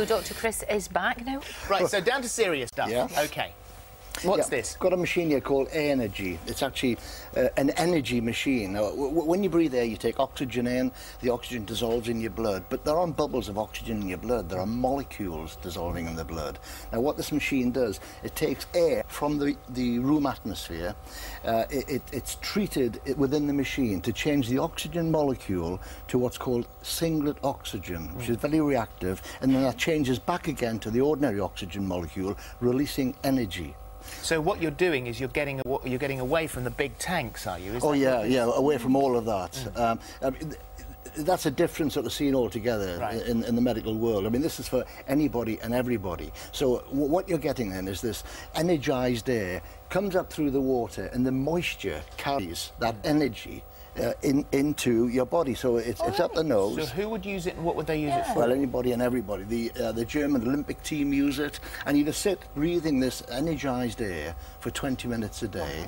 though Dr. Chris is back now. Right, so down to serious stuff. Yeah. OK. What's this? Got a machine here called Airnergy. It's actually an energy machine. Now, when you breathe air, you take oxygen in, the oxygen dissolves in your blood, but there aren't bubbles of oxygen in your blood, there are molecules dissolving in the blood. Now, what this machine does, it takes air from the room atmosphere, it's treated within the machine to change the oxygen molecule to what's called singlet oxygen, which is very reactive, and then that changes back again to the ordinary oxygen molecule, releasing energy. So what you're doing is you're getting away from the big tanks, are you? Yeah, away from all of that. I mean, that's a different sort of scene altogether, right, in the medical world. I mean, this is for anybody and everybody. So what you're getting then is this energised air comes up through the water, and the moisture carries that energy into your body, so it's up the nose. So who would use it, and what would they use it for? Well, anybody and everybody. The German Olympic team use it, and you just sit breathing this energised air for 20 minutes a day.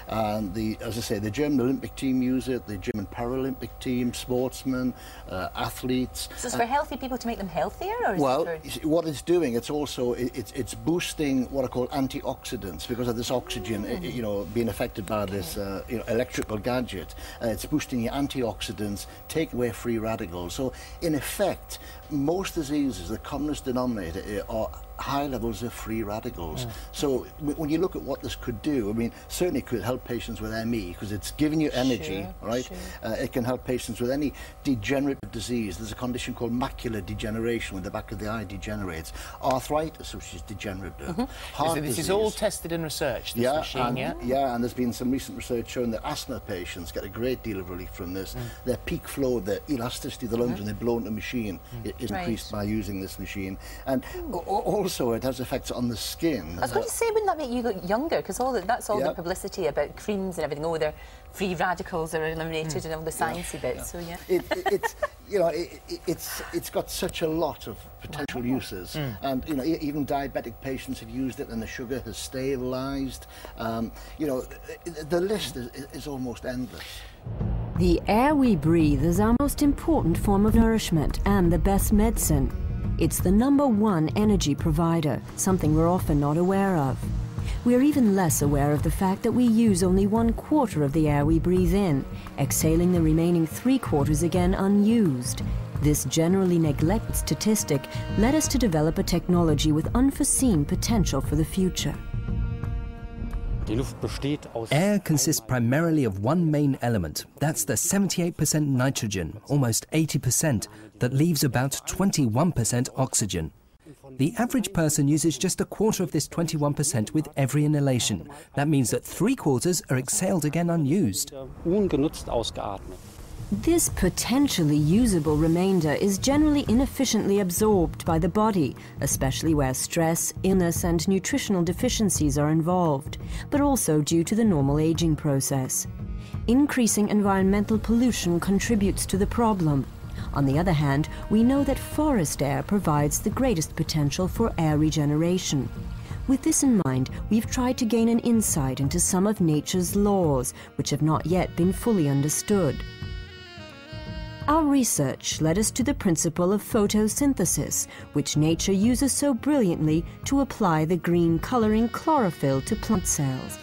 And as I say, the German Olympic team use it, the German Paralympic team, sportsmen, athletes. So it's for healthy people to make them healthier, or is well, it for... what it's doing, it's also it's boosting what are called antioxidants because of this oxygen, you know, being affected by this you know, electrical gadget. It's boosting your antioxidants, take away free radicals. So, in effect, most diseases, the commonest denominator are high levels of free radicals. So, when you look at what this could do, I mean, certainly it could help patients with ME because it's giving you energy, right? It can help patients with any degenerative disease. There's a condition called macular degeneration, where the back of the eye degenerates. Arthritis, which is degenerative. Heart disease. This is all tested and researched, this machine, Yeah, and there's been some recent research showing that asthma patients get a great deal of relief from this. Their peak flow, the elasticity of the lungs when they blow into the machine is increased by using this machine. And also it has effects on the skin. I was going to say, wouldn't that make you look younger? Because that's all the publicity about creams and everything. Oh, their free radicals are eliminated and all the sciencey bits. So it's you know, it's got such a lot of potential uses, and you know, even diabetic patients have used it, and the sugar has stabilised. You know, the list is almost endless. The air we breathe is our most important form of nourishment and the best medicine. It's the #1 energy provider, something we're often not aware of. We're even less aware of the fact that we use only 1/4 of the air we breathe in, exhaling the remaining 3/4 again unused. This generally neglected statistic led us to develop a technology with unforeseen potential for the future. Air consists primarily of one main element. That's the 78% nitrogen, almost 80%, that leaves about 21% oxygen. The average person uses just 1/4 of this 21% with every inhalation. That means that 3/4 are exhaled again unused. This potentially usable remainder is generally inefficiently absorbed by the body, especially where stress, illness and nutritional deficiencies are involved, but also due to the normal aging process. Increasing environmental pollution contributes to the problem. On the other hand, we know that forest air provides the greatest potential for air regeneration. With this in mind, we've tried to gain an insight into some of nature's laws, which have not yet been fully understood. Our research led us to the principle of photosynthesis, which nature uses so brilliantly to apply the green coloring chlorophyll to plant cells.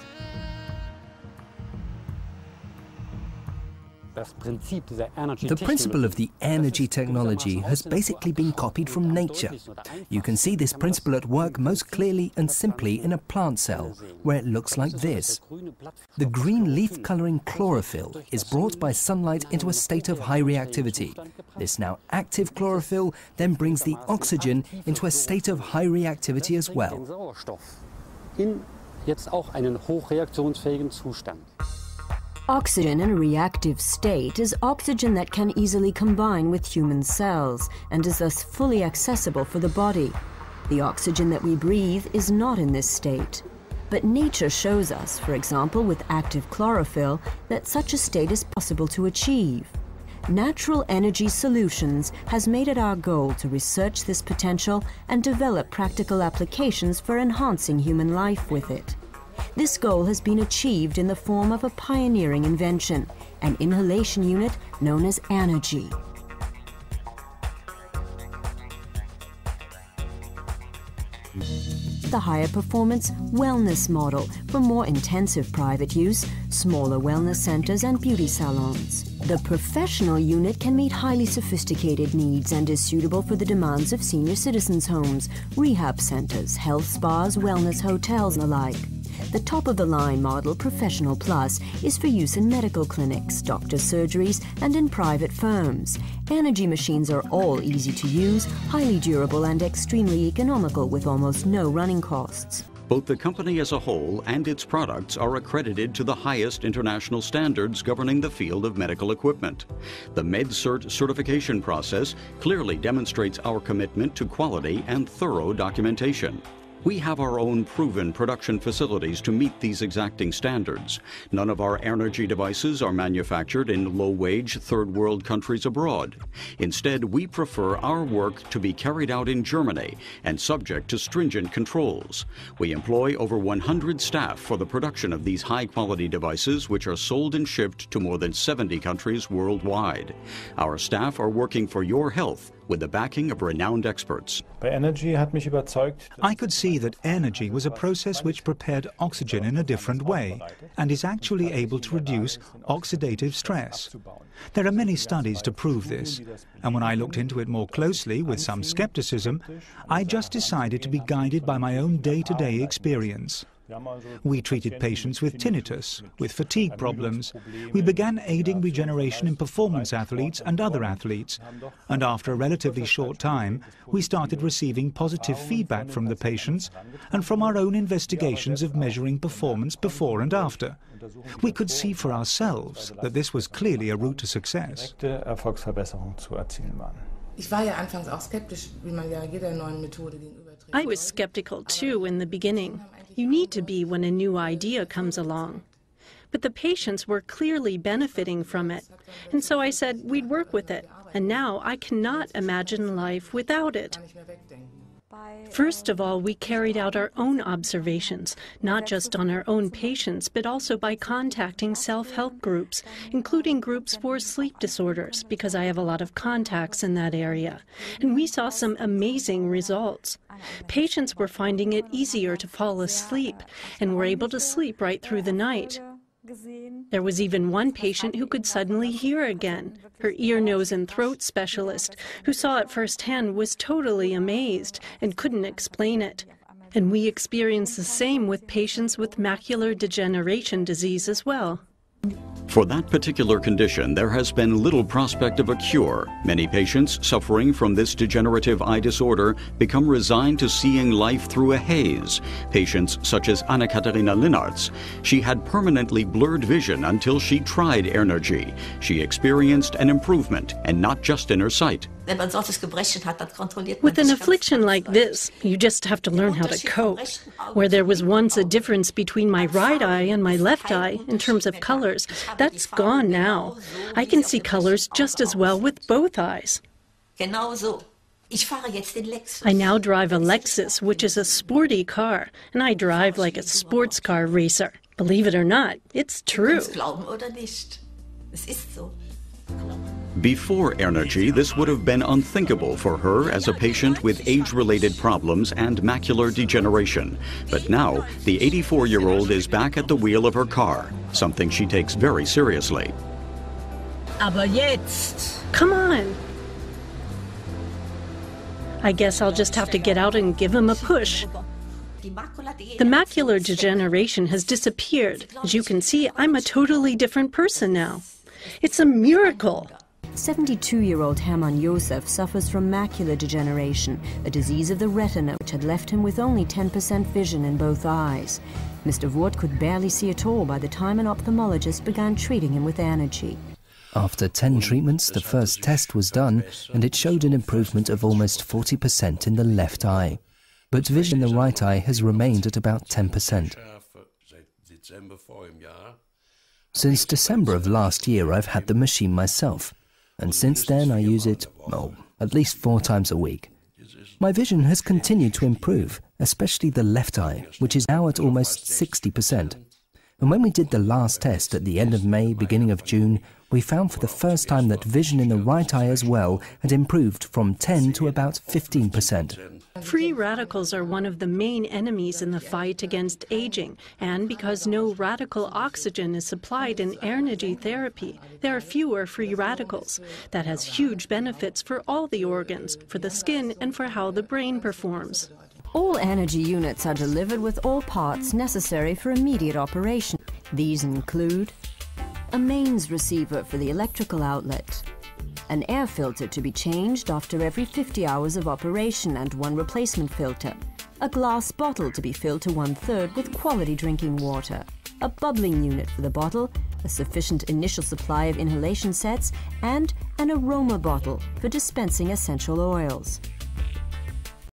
The principle of the Airnergy technology has basically been copied from nature. You can see this principle at work most clearly and simply in a plant cell, where it looks like this. The green leaf-colouring chlorophyll is brought by sunlight into a state of high reactivity. This now active chlorophyll then brings the oxygen into a state of high reactivity as well. Oxygen in a reactive state is oxygen that can easily combine with human cells and is thus fully accessible for the body. The oxygen that we breathe is not in this state. But nature shows us, for example with active chlorophyll, that such a state is possible to achieve. Natural Energy Solutions has made it our goal to research this potential and develop practical applications for enhancing human life with it. This goal has been achieved in the form of a pioneering invention, an inhalation unit known as Airnergy. The higher performance wellness model for more intensive private use, smaller wellness centers and beauty salons. The professional unit can meet highly sophisticated needs and is suitable for the demands of senior citizens' homes, rehab centers, health spas, wellness hotels and the like. The top-of-the-line model, Professional Plus, is for use in medical clinics, doctor surgeries, and in private firms. Airnergy machines are all easy to use, highly durable and extremely economical with almost no running costs. Both the company as a whole and its products are accredited to the highest international standards governing the field of medical equipment. The MedCert certification process clearly demonstrates our commitment to quality and thorough documentation. We have our own proven production facilities to meet these exacting standards. None of our Airnergy devices are manufactured in low-wage third-world countries abroad. Instead, we prefer our work to be carried out in Germany and subject to stringent controls. We employ over 100 staff for the production of these high-quality devices, which are sold and shipped to more than 70 countries worldwide. Our staff are working for your health with the backing of renowned experts. I could see that Airnergy was a process which prepared oxygen in a different way and is actually able to reduce oxidative stress. There are many studies to prove this, and when I looked into it more closely with some skepticism, I just decided to be guided by my own day-to-day experience. We treated patients with tinnitus, with fatigue problems. We began aiding regeneration in performance athletes and other athletes. And after a relatively short time, we started receiving positive feedback from the patients and from our own investigations of measuring performance before and after. We could see for ourselves that this was clearly a route to success. I was skeptical too in the beginning. You need to be when a new idea comes along. But the patients were clearly benefiting from it. And so I said we'd work with it. And now I cannot imagine life without it. First of all, we carried out our own observations, not just on our own patients, but also by contacting self-help groups, including groups for sleep disorders, because I have a lot of contacts in that area. And we saw some amazing results. Patients were finding it easier to fall asleep and were able to sleep right through the night. There was even one patient who could suddenly hear again. Her ear, nose, and throat specialist, who saw it firsthand, was totally amazed and couldn't explain it. And we experienced the same with patients with macular degeneration disease as well. For that particular condition, there has been little prospect of a cure. Many patients suffering from this degenerative eye disorder become resigned to seeing life through a haze. Patients such as Anna-Katharina Linnartz. She had permanently blurred vision until she tried Airnergy. She experienced an improvement, and not just in her sight. With an affliction like this, you just have to learn how to cope. Where there was once a difference between my right eye and my left eye in terms of colors, that's gone now. I can see colors just as well with both eyes. I now drive a Lexus, which is a sporty car, and I drive like a sports car racer. Believe it or not, it's true. Before Airnergy, this would have been unthinkable for her as a patient with age-related problems and macular degeneration. But now, the 84-year-old is back at the wheel of her car, something she takes very seriously. Aber jetzt! Come on! I guess I'll just have to get out and give him a push. The macular degeneration has disappeared. As you can see, I'm a totally different person now. It's a miracle. 72-year-old Hermann Josef suffers from macular degeneration, a disease of the retina which had left him with only 10% vision in both eyes. Mr. Wurt could barely see at all by the time an ophthalmologist began treating him with Airnergy. After 10 treatments, the first test was done, and it showed an improvement of almost 40% in the left eye. But vision in the right eye has remained at about 10%. Since December of last year, I've had the machine myself, and since then I use it, at least 4 times a week. My vision has continued to improve, especially the left eye, which is now at almost 60%. And when we did the last test at the end of May, beginning of June, we found for the first time that vision in the right eye as well had improved from 10 to about 15%. Free radicals are one of the main enemies in the fight against aging, and because no radical oxygen is supplied in Airnergy therapy, there are fewer free radicals. That has huge benefits for all the organs, for the skin, and for how the brain performs. All Airnergy units are delivered with all parts necessary for immediate operation. These include a mains receiver for the electrical outlet, an air filter to be changed after every 50 hours of operation and one replacement filter, a glass bottle to be filled to 1/3 with quality drinking water, a bubbling unit for the bottle, a sufficient initial supply of inhalation sets, and an aroma bottle for dispensing essential oils.